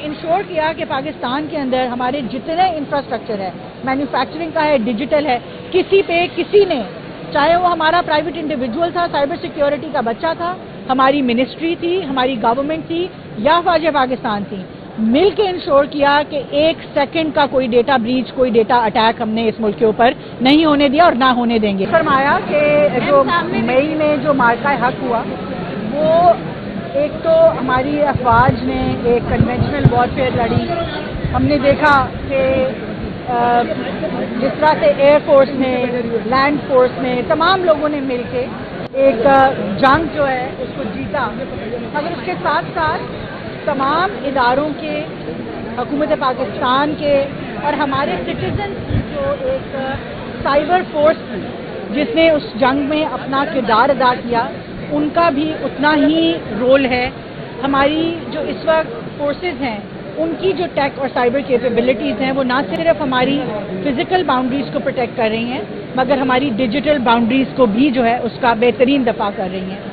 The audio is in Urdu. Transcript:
انشور کیا کہ پاکستان کے اندر ہمارے جتنے انفراسٹرکچر ہے، مینوفیکچرنگ کا ہے، ڈیجیٹل ہے، کسی پہ کسی نے، چاہے وہ ہمارا پرائیویٹ انڈیویجول تھا، سائبر سیکیورٹی کا بچہ تھا، ہماری منسٹری تھی، ہماری گورنمنٹ تھی یا فوج پاکستان تھی، مل کے انشور کیا کہ 1 سیکنڈ کا کوئی ڈیٹا بریچ، کوئی ڈیٹا اٹیک ہم نے اس ملک کے اوپر نہیں ہونے دیا اور نہ ہونے دیں گے۔ فرمایا کہ جو مئی میں جو مارکہ حق ہوا وہ ایک تو ہماری افواج نے ایک کنونشنل وارفیئر لڑی، ہم نے دیکھا کہ جس طرح سے ایئر فورس نے، لینڈ فورس نے، تمام لوگوں نے مل کے ایک جنگ جو ہے اس کو جیتا، مگر اس کے ساتھ ساتھ تمام اداروں کے، حکومت پاکستان کے اور ہمارے سٹیزن کی جو ایک سائبر فورس تھی جس نے اس جنگ میں اپنا کردار ادا کیا، ان کا بھی اتنا ہی رول ہے۔ ہماری جو اس وقت فورسز ہیں ان کی جو ٹیک اور سائبر کیپیبلٹیز ہیں وہ نہ صرف ہماری فزیکل باؤنڈریز کو پروٹیکٹ کر رہی ہیں مگر ہماری ڈیجیٹل باؤنڈریز کو بھی جو ہے اس کا بہترین دفاع کر رہی ہیں۔